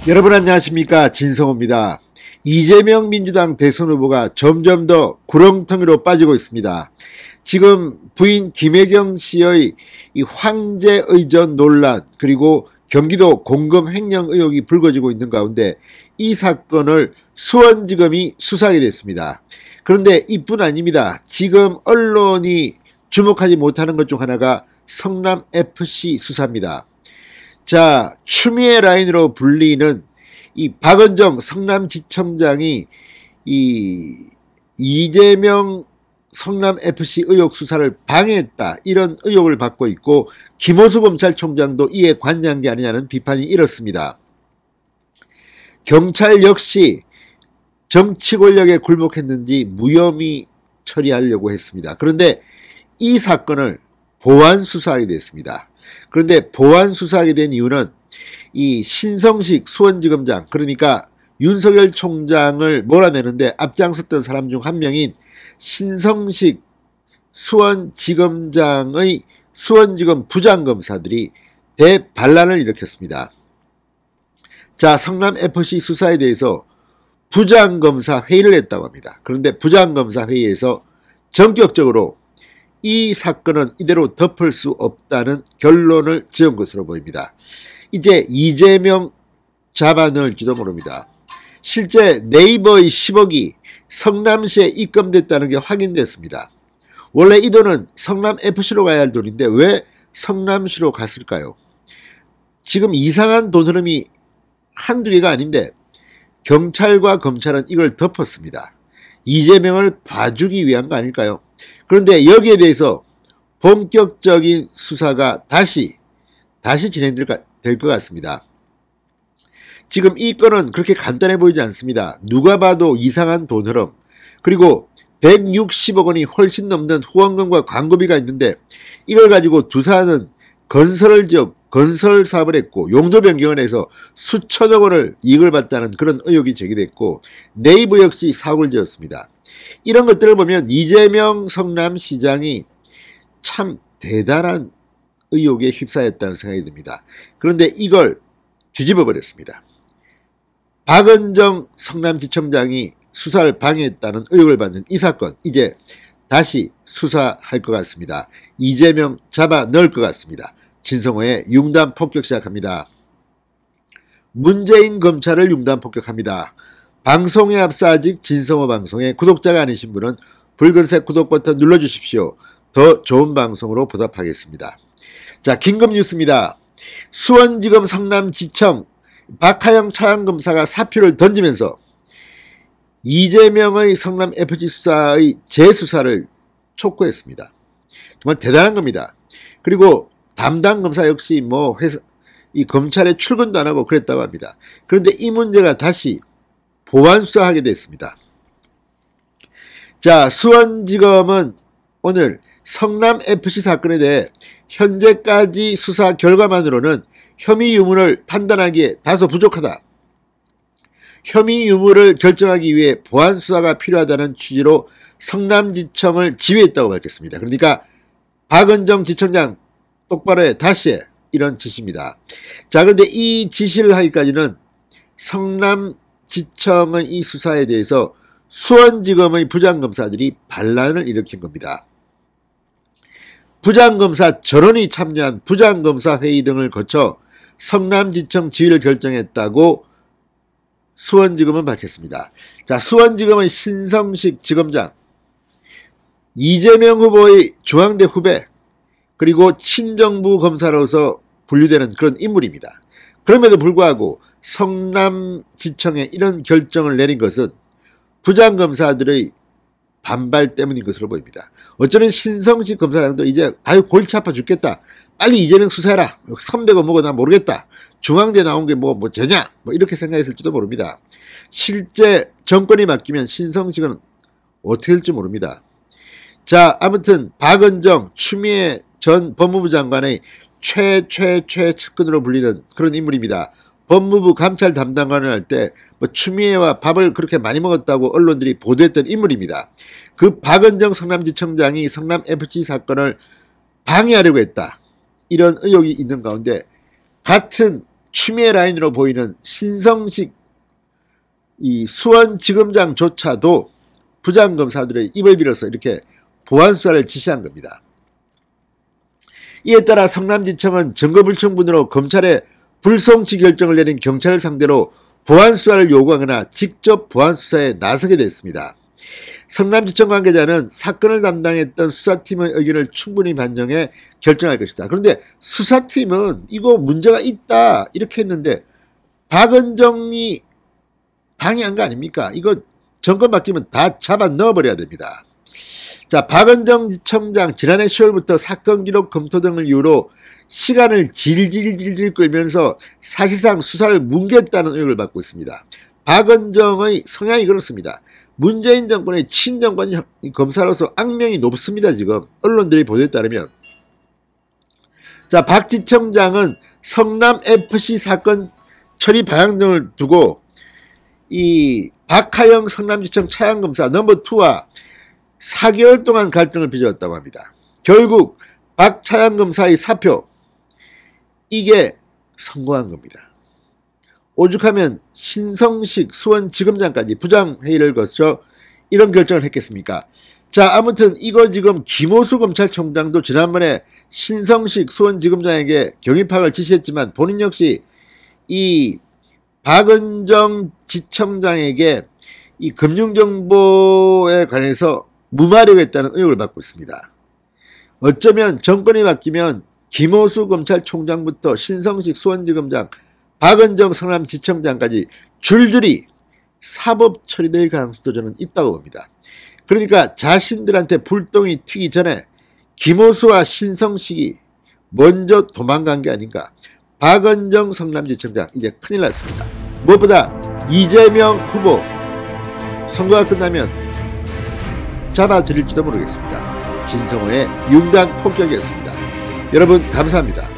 여러분 안녕하십니까, 진성호입니다. 이재명 민주당 대선 후보가 점점 더 구렁텅이로 빠지고 있습니다. 지금 부인 김혜경 씨의 이 황제 의전 논란, 그리고 경기도 공금 횡령 의혹이 불거지고 있는 가운데 이 사건을 수원지검이 수사하게 됐습니다. 그런데 이뿐 아닙니다. 지금 언론이 주목하지 못하는 것 중 하나가 성남FC 수사입니다. 자, 추미애 라인으로 불리는 이 박은정 성남지청장이 이 이재명 성남FC 의혹 수사를 방해했다, 이런 의혹을 받고 있고, 김호수 검찰총장도 이에 관여한 게 아니냐는 비판이 일었습니다. 경찰 역시 정치 권력에 굴복했는지 무혐의 처리하려고 했습니다. 그런데 이 사건을 보완 수사하게 됐습니다. 그런데 보완 수사하게 된 이유는 이 신성식 수원지검장, 그러니까 윤석열 총장을 몰아내는데 앞장섰던 사람 중 한 명인 신성식 수원지검장의 수원지검 부장검사들이 대반란을 일으켰습니다. 자, 성남FC 수사에 대해서 부장검사 회의를 했다고 합니다. 그런데 부장검사 회의에서 전격적으로 이 사건은 이대로 덮을 수 없다는 결론을 지은 것으로 보입니다. 이제 이재명 잡아넣을지도 모릅니다. 실제 네이버의 10억이 성남시에 입금됐다는 게 확인됐습니다. 원래 이 돈은 성남FC로 가야 할 돈인데 왜 성남시로 갔을까요? 지금 이상한 돈 흐름이 한두 개가 아닌데 경찰과 검찰은 이걸 덮었습니다. 이재명을 봐주기 위한 거 아닐까요? 그런데 여기에 대해서 본격적인 수사가 다시 진행될 것 같습니다. 지금 이 건은 그렇게 간단해 보이지 않습니다. 누가 봐도 이상한 돈 흐름, 그리고 160억 원이 훨씬 넘는 후원금과 광고비가 있는데 이걸 가지고 두 사람은 건설 사업을 했고 용도 변경을 해서 수천억 원을 이익을 봤다는 그런 의혹이 제기됐고, 네이버 역시 사고를 지었습니다. 이런 것들을 보면 이재명 성남시장이 참 대단한 의혹에 휩싸였다는 생각이 듭니다. 그런데 이걸 뒤집어 버렸습니다. 박은정 성남지청장이 수사를 방해했다는 의혹을 받는 이 사건, 이제 다시 수사할 것 같습니다. 이재명 잡아 넣을 것 같습니다. 진성호의 융단 폭격 시작합니다. 문재인 검찰을 융단 폭격합니다. 방송에 앞서 아직 진성호 방송에 구독자가 아니신 분은 붉은색 구독 버튼 눌러주십시오. 더 좋은 방송으로 보답하겠습니다. 자, 긴급 뉴스입니다. 수원지검 성남지청 박하영 차장검사가 사표를 던지면서 이재명의 성남FC 수사의 재수사를 촉구했습니다. 정말 대단한 겁니다. 그리고 담당 검사 역시 이 검찰에 출근도 안 하고 그랬다고 합니다. 그런데 이 문제가 다시 보완 수사하게 됐습니다. 자, 수원지검은 오늘 성남FC 사건에 대해 현재까지 수사 결과만으로는 혐의 유무를 판단하기에 다소 부족하다, 혐의 유무를 결정하기 위해 보완 수사가 필요하다는 취지로 성남지청을 지휘했다고 밝혔습니다. 그러니까 박은정 지청장 똑바로 해, 다시 해, 이런 지시입니다. 자, 그런데 이 지시를 하기까지는 성남지청의 이 수사에 대해서 수원지검의 부장검사들이 반란을 일으킨 겁니다. 부장검사 전원이 참여한 부장검사 회의 등을 거쳐 성남지청 지휘를 결정했다고 수원지검은 밝혔습니다. 자, 수원지검의 신성식 지검장, 이재명 후보의 중앙대 후배, 그리고 친정부 검사로서 분류되는 그런 인물입니다. 그럼에도 불구하고 성남지청에 이런 결정을 내린 것은 부장검사들의 반발 때문인 것으로 보입니다. 어쩌면 신성식 검사장도 이제 골치 아파 죽겠다, 빨리 이재명 수사해라, 선배가 뭐고 나 모르겠다, 중앙대 나온 게 뭐 죄냐, 이렇게 생각했을지도 모릅니다. 실제 정권이 바뀌면 신성식은 어떻게 될지 모릅니다. 자, 아무튼 박은정, 추미애 전 법무부 장관의 최측근으로 불리는 그런 인물입니다. 법무부 감찰 담당관을 할 때 추미애와 밥을 그렇게 많이 먹었다고 언론들이 보도했던 인물입니다. 그 박은정 성남지청장이 성남FC 사건을 방해하려고 했다, 이런 의혹이 있는 가운데 같은 추미애 라인으로 보이는 신성식 이 수원지검장조차도 부장검사들의 입을 빌어서 이렇게 보안수사를 지시한 겁니다. 이에 따라 성남지청은 증거불충분으로 검찰에 불송치 결정을 내린 경찰을 상대로 보안수사를 요구하거나 직접 보안수사에 나서게 됐습니다. 성남지청 관계자는 사건을 담당했던 수사팀의 의견을 충분히 반영해 결정할 것이다. 그런데 수사팀은 이거 문제가 있다 이렇게 했는데 박은정이 방해한 거 아닙니까? 이거 정권 바뀌면 다 잡아 넣어버려야 됩니다. 자, 박은정 지청장 지난해 10월부터 사건 기록 검토 등을 이유로 시간을 질질 끌면서 사실상 수사를 뭉개했다는 의혹을 받고 있습니다. 박은정의 성향이 그렇습니다. 문재인 정권의 친정권 검사로서 악명이 높습니다. 지금 언론들이 보도에 따르면. 자, 박 지청장은 성남FC 사건 처리 방향 등을 두고 이 박하영 성남지청 차양검사 넘버2와 4개월 동안 갈등을 빚어왔다고 합니다. 결국 박 차양검사의 사표, 이게 성공한 겁니다. 오죽하면 신성식 수원지검장까지 부장회의를 거쳐 이런 결정을 했겠습니까? 자, 아무튼 이거 지금 김호수 검찰총장도 지난번에 신성식 수원지검장에게 경위 파악을 지시했지만 본인 역시 이 박은정 지청장에게 이 금융정보에 관해서 무마하려고 했다는 의혹을 받고 있습니다. 어쩌면 정권이 바뀌면 김호수 검찰총장부터 신성식 수원지검장, 박은정 성남지청장까지 줄줄이 사법 처리될 가능성도 저는 있다고 봅니다. 그러니까 자신들한테 불똥이 튀기 전에 김호수와 신성식이 먼저 도망간 게 아닌가. 박은정 성남지청장 이제 큰일 났습니다. 무엇보다 이재명 후보 선거가 끝나면 잡아드릴지도 모르겠습니다. 진성호의 융단 폭격이었습니다. 여러분 감사합니다.